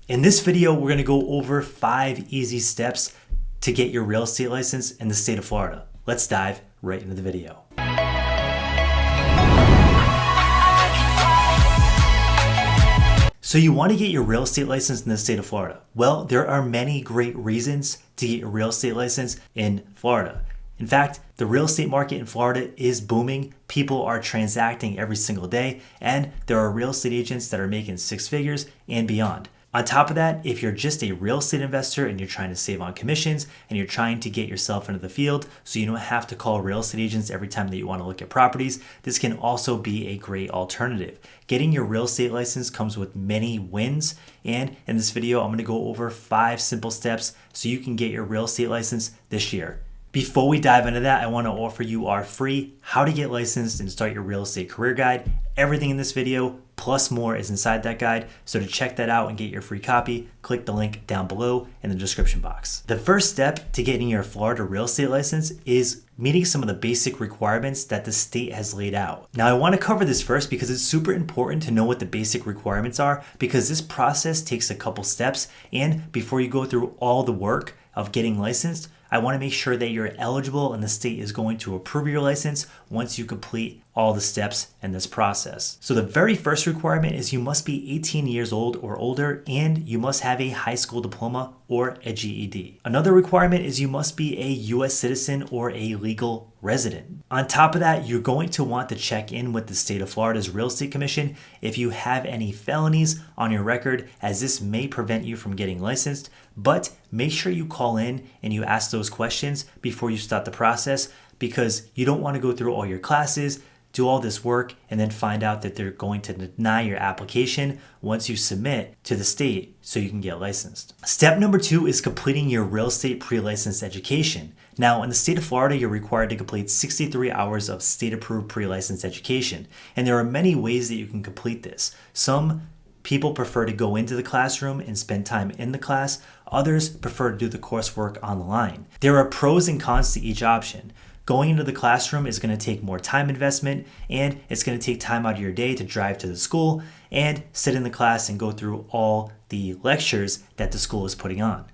In this video, we're gonna go over 5 easy steps to get your real estate license in the state of Florida. Let's dive right into the video. So you want to get your real estate license in the state of Florida. Well, there are many great reasons to get your real estate license in Florida. In fact, the real estate market in Florida is booming. People are transacting every single day, and there are real estate agents that are making 6 figures and beyond. On top of that, if you're just a real estate investor and you're trying to save on commissions and you're trying to get yourself into the field so you don't have to call real estate agents every time that you want to look at properties, this can also be a great alternative. Getting your real estate license comes with many wins, and in this video, I'm going to go over 5 simple steps so you can get your real estate license this year. Before we dive into that, I want to offer you our free How to Get Licensed and Start Your Real Estate Career Guide. Everything in this video plus more is inside that guide. So to check that out and get your free copy, click the link down below in the description box. The first step to getting your Florida real estate license is meeting some of the basic requirements that the state has laid out. Now, I want to cover this first because it's super important to know what the basic requirements are, because this process takes a couple steps, and before you go through all the work of getting licensed, I want to make sure that you're eligible and the state is going to approve your license once you complete all the steps in this process. So the very first requirement is you must be 18 years old or older, and you must have a high school diploma or a GED. Another requirement is you must be a US citizen or a legal resident. On top of that, you're going to want to check in with the state of Florida's Real Estate Commission if you have any felonies on your record, as this may prevent you from getting licensed, but make sure you call in and you ask those questions before you start the process, because you don't want to go through all your classes, do all this work, and then find out that they're going to deny your application once you submit to the state so you can get licensed. Step number 2 is completing your real estate pre-licensed education. Now, in the state of Florida, you're required to complete 63 hours of state-approved pre-licensed education, and there are many ways that you can complete this. Some people prefer to go into the classroom and spend time in the class. Others prefer to do the coursework online. There are pros and cons to each option. Going into the classroom is going to take more time investment, and it's going to take time out of your day to drive to the school and sit in the class and go through all the lectures that the school is putting on.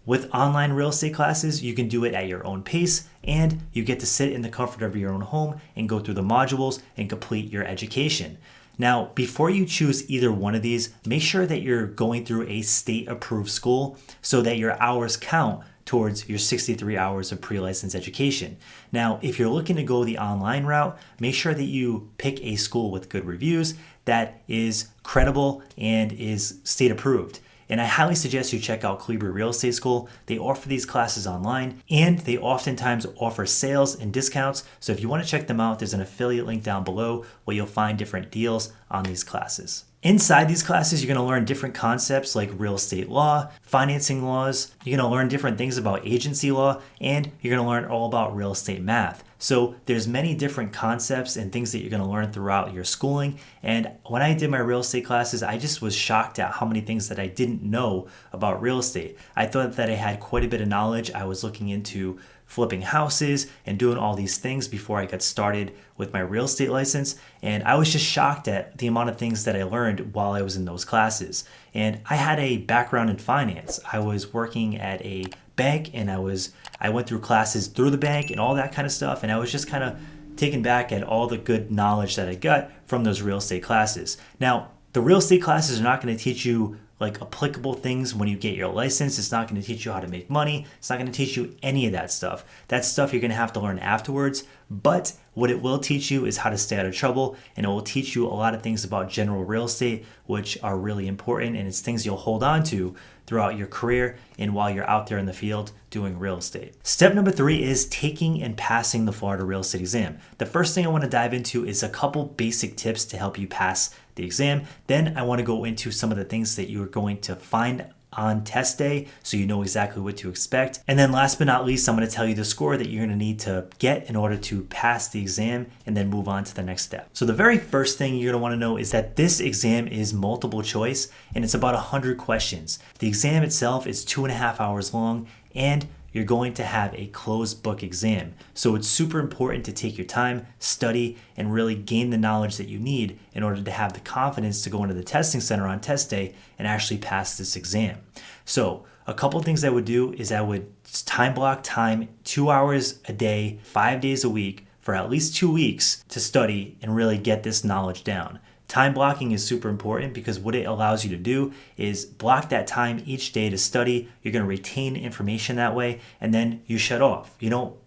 With online real estate classes, you can do it at your own pace, and you get to sit in the comfort of your own home and go through the modules and complete your education. Now, before you choose either one of these, make sure that you're going through a state-approved school so that your hours count towards your 63 hours of pre-licensed education. Now, if you're looking to go the online route, make sure that you pick a school with good reviews that is credible and is state-approved. And I highly suggest you check out Calibri Real Estate School. They offer these classes online, and they oftentimes offer sales and discounts. So if you want to check them out, there's an affiliate link down below where you'll find different deals on these classes. Inside these classes, you're going to learn different concepts like real estate law, financing laws. You're going to learn different things about agency law, and you're going to learn all about real estate math. So there's many different concepts and things that you're going to learn throughout your schooling. And when I did my real estate classes, I just was shocked at how many things that I didn't know about real estate. I thought that I had quite a bit of knowledge. I was looking into flipping houses and doing all these things before I got started with my real estate license. And I was just shocked at the amount of things that I learned while I was in those classes. And I had a background in finance. I was working at a bank, and I went through classes through the bank and all that kind of stuff. And I was just kind of taken back at all the good knowledge that I got from those real estate classes. Now, the real estate classes are not going to teach you like applicable things when you get your license. It's not going to teach you how to make money. It's not going to teach you any of that stuff. That stuff you're going to have to learn afterwards. But what it will teach you is how to stay out of trouble, and it will teach you a lot of things about general real estate, which are really important, and it's things you'll hold on to throughout your career and while you're out there in the field doing real estate. Step number 3 is taking and passing the Florida real estate exam. The first thing I want to dive into is a couple basic tips to help you pass the exam. Then I want to go into some of the things that you're going to find on test day so you know exactly what to expect. And then last but not least, I'm going to tell you the score that you're going to need to get in order to pass the exam and then move on to the next step. So the very first thing you're going to want to know is that this exam is multiple choice, and it's about 100 questions. The exam itself is 2.5 hours long, and you're going to have a closed book exam. So it's super important to take your time, study, and really gain the knowledge that you need in order to have the confidence to go into the testing center on test day and actually pass this exam. So a couple things I would do is I would time block time, 2 hours a day, 5 days a week for at least 2 weeks to study and really get this knowledge down. Time blocking is super important because what it allows you to do is block that time each day to study. You're going to retain information that way, and then you shut off. You don't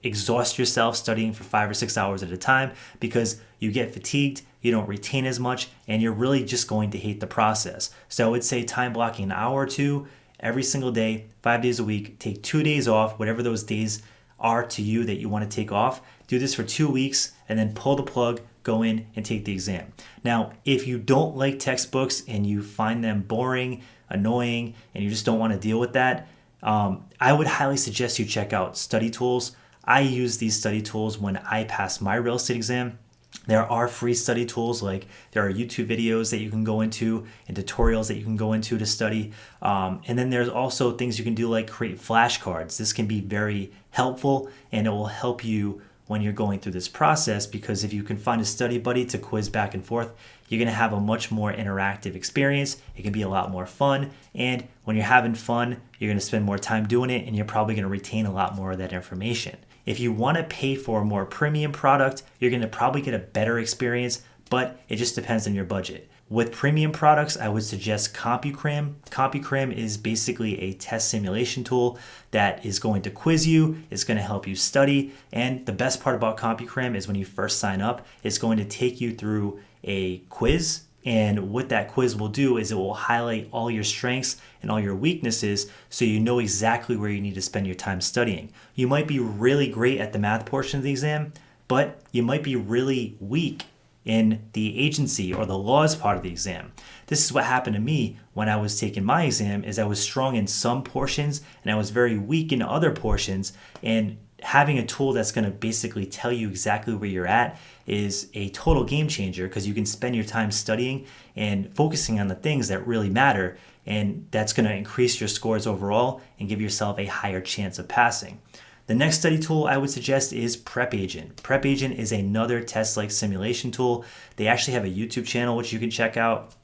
exhaust yourself studying for 5 or 6 hours at a time because you get fatigued, you don't retain as much, and you're really just going to hate the process. So I would say time blocking an hour or two every single day, 5 days a week. Take 2 days off, whatever those days are to you that you want to take off. Do this for 2 weeks and then pull the plug, go in and take the exam. Now, if you don't like textbooks and you find them boring, annoying, and you just don't want to deal with that, I would highly suggest you check out study tools. I use these study tools when I pass my real estate exam. There are free study tools, like there are YouTube videos that you can go into and tutorials that you can go into to study. And then there's also things you can do like create flashcards. This can be very helpful and it will help you when you're going through this process, because if you can find a study buddy to quiz back and forth, you're going to have a much more interactive experience. It can be a lot more fun. And when you're having fun, you're going to spend more time doing it and you're probably going to retain a lot more of that information. If you want to pay for a more premium product, you're going to probably get a better experience, but it just depends on your budget. With premium products, I would suggest CompuCram. CompuCram is basically a test simulation tool that is going to quiz you, it's going to help you study, and the best part about CompuCram is when you first sign up, it's going to take you through a quiz, and what that quiz will do is it will highlight all your strengths and all your weaknesses so you know exactly where you need to spend your time studying. You might be really great at the math portion of the exam, but you might be really weak in the agency or the laws part of the exam. This is what happened to me when I was taking my exam, is I was strong in some portions and I was very weak in other portions, and having a tool that's going to basically tell you exactly where you're at is a total game changer, because you can spend your time studying and focusing on the things that really matter, and that's going to increase your scores overall and give yourself a higher chance of passing. The next study tool I would suggest is Prep Agent. Prep Agent is another test-like simulation tool. They actually have a YouTube channel which you can check out,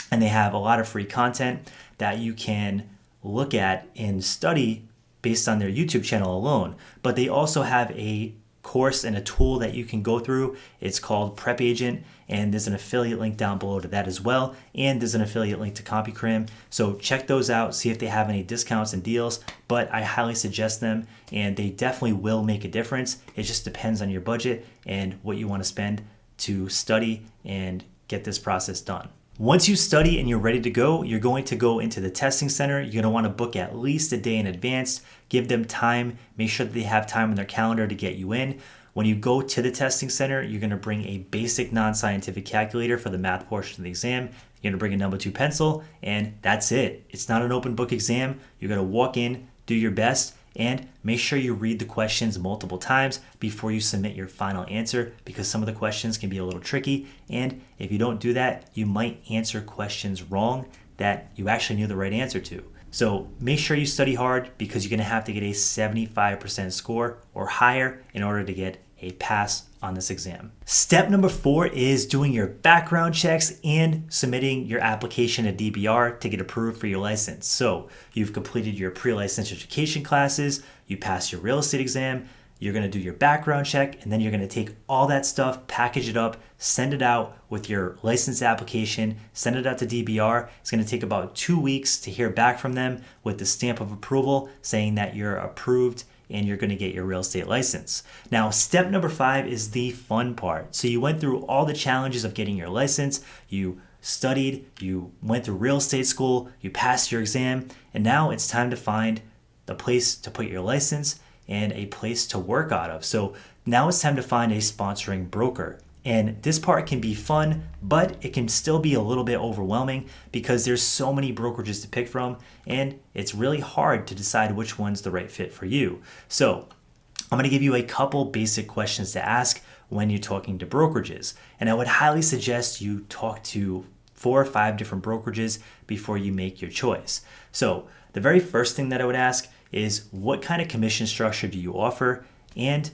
and they have a lot of free content that you can look at and study based on their YouTube channel alone. But they also have a course and a tool that you can go through. It's called Prep Agent, and there's an affiliate link down below to that as well, and there's an affiliate link to CompuCram. So check those out, see if they have any discounts and deals, but I highly suggest them, and they definitely will make a difference. It just depends on your budget and what you want to spend to study and get this process done. Once you study and you're ready to go, you're going to go into the testing center. You're going to want to book at least a day in advance. Give them time. Make sure that they have time on their calendar to get you in. When you go to the testing center, you're going to bring a basic non-scientific calculator for the math portion of the exam. You're going to bring a number 2 pencil, and that's it. It's not an open book exam. You're going to walk in, do your best, and make sure you read the questions multiple times before you submit your final answer, because some of the questions can be a little tricky, and if you don't do that, you might answer questions wrong that you actually knew the right answer to. So make sure you study hard, because you're going to have to get a 75% score or higher in order to get a pass on this exam. Step number 4 is doing your background checks and submitting your application to DBR to get approved for your license. So you've completed your pre-license education classes, you passed your real estate exam, you're going to do your background check, and then you're going to take all that stuff, package it up, send it out with your license application, send it out to DBR. It's going to take about 2 weeks to hear back from them with the stamp of approval saying that you're approved and you're going to get your real estate license. Now, step number 5 is the fun part. So you went through all the challenges of getting your license, you studied, you went through real estate school, you passed your exam, and now it's time to find the place to put your license and a place to work out of. So now it's time to find a sponsoring broker. And this part can be fun, but it can still be a little bit overwhelming because there's so many brokerages to pick from, and it's really hard to decide which one's the right fit for you. So I'm going to give you a couple basic questions to ask when you're talking to brokerages. And I would highly suggest you talk to 4 or 5 different brokerages before you make your choice. So the very first thing that I would ask is what kind of commission structure do you offer, and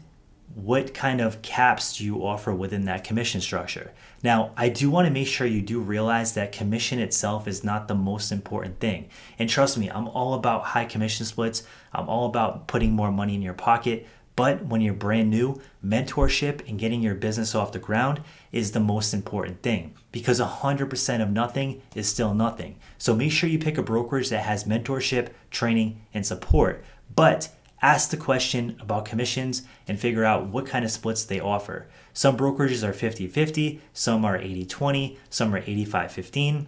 what kind of caps do you offer within that commission structure? Now, I do want to make sure you do realize that commission itself is not the most important thing. And trust me, I'm all about high commission splits. I'm all about putting more money in your pocket. But when you're brand new, mentorship and getting your business off the ground is the most important thing, because 100% of nothing is still nothing. So make sure you pick a brokerage that has mentorship, training, and support. But ask the question about commissions and figure out what kind of splits they offer. Some brokerages are 50-50, some are 80-20, some are 85-15.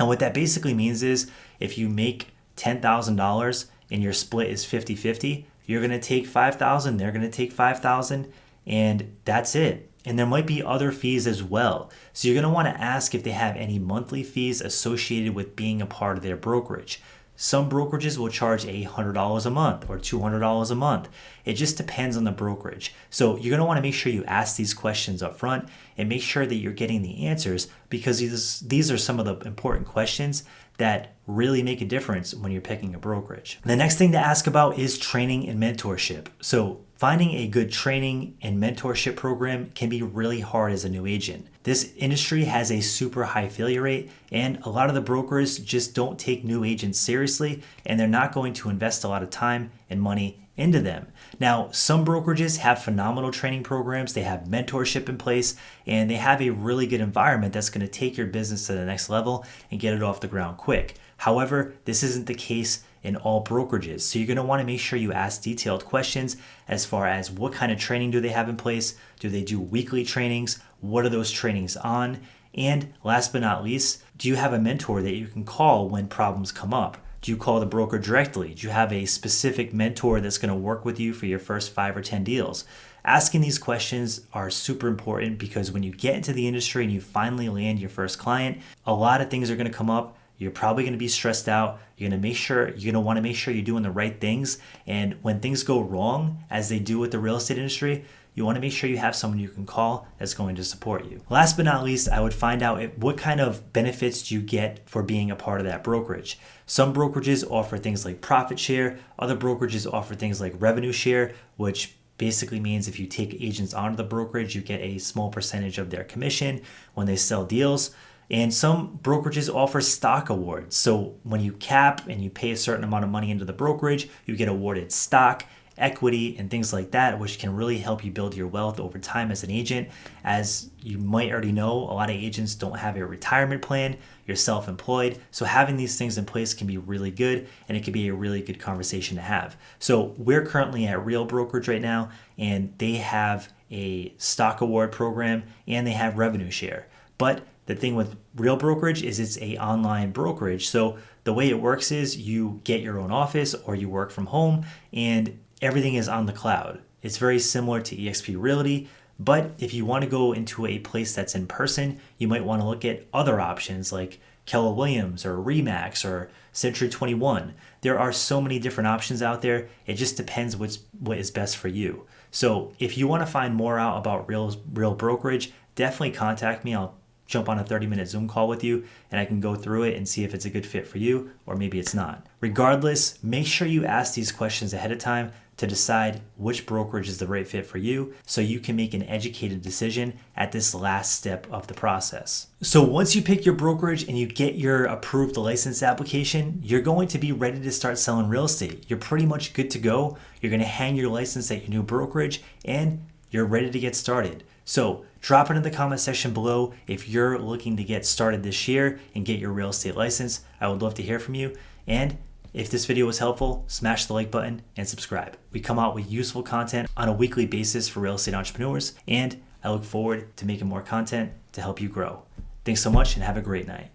And what that basically means is if you make $10,000 and your split is 50-50, you're going to take $5,000, they're going to take $5,000, and that's it. And there might be other fees as well. So you're going to want to ask if they have any monthly fees associated with being a part of their brokerage. Some brokerages will charge $100 a month or $200 a month. It just depends on the brokerage. So you're going to want to make sure you ask these questions up front and make sure that you're getting the answers, because these are some of the important questions that really make a difference when you're picking a brokerage. The next thing to ask about is training and mentorship. So finding a good training and mentorship program can be really hard as a new agent. This industry has a super high failure rate, and a lot of the brokers just don't take new agents seriously, and they're not going to invest a lot of time and money into them. Now, some brokerages have phenomenal training programs, they have mentorship in place, and they have a really good environment that's going to take your business to the next level and get it off the ground quick. However, this isn't the case in all brokerages. So you're going to want to make sure you ask detailed questions as far as what kind of training do they have in place? Do they do weekly trainings? What are those trainings on? And last but not least, do you have a mentor that you can call when problems come up? Do you call the broker directly? Do you have a specific mentor that's going to work with you for your first 5 or 10 deals? Asking these questions are super important, because when you get into the industry and you finally land your first client, a lot of things are going to come up. You're probably going to be stressed out. You're going to want to make sure you're doing the right things. And when things go wrong, as they do with the real estate industry, you want to make sure you have someone you can call that's going to support you. Last but not least, I would find out what kind of benefits do you get for being a part of that brokerage. Some brokerages offer things like profit share. Other brokerages offer things like revenue share, which basically means if you take agents onto the brokerage, you get a small percentage of their commission when they sell deals. And some brokerages offer stock awards. So when you cap and you pay a certain amount of money into the brokerage, you get awarded stock, equity, and things like that, which can really help you build your wealth over time as an agent. As you might already know, a lot of agents don't have a retirement plan. You're self-employed. So having these things in place can be really good, and it can be a really good conversation to have. So we're currently at Real Brokerage right now, and they have a stock award program and they have revenue share. But the thing with Real Brokerage is it's a online brokerage. So the way it works is you get your own office or you work from home, and everything is on the cloud. It's very similar to eXp Realty, but if you want to go into a place that's in person, you might want to look at other options like Keller Williams or Remax or Century 21. There are so many different options out there. It just depends what is best for you. So if you want to find more out about Real Brokerage, definitely contact me. I'll jump on a 30-minute Zoom call with you, and I can go through it and see if it's a good fit for you, or maybe it's not. Regardless, make sure you ask these questions ahead of time to decide which brokerage is the right fit for you, so you can make an educated decision at this last step of the process. So once you pick your brokerage and you get your approved license application, you're going to be ready to start selling real estate. You're pretty much good to go. You're going to hang your license at your new brokerage, and you're ready to get started. So drop it in the comment section below if you're looking to get started this year and get your real estate license. I would love to hear from you. And if this video was helpful, smash the like button and subscribe. We come out with useful content on a weekly basis for real estate entrepreneurs, and I look forward to making more content to help you grow. Thanks so much and have a great night.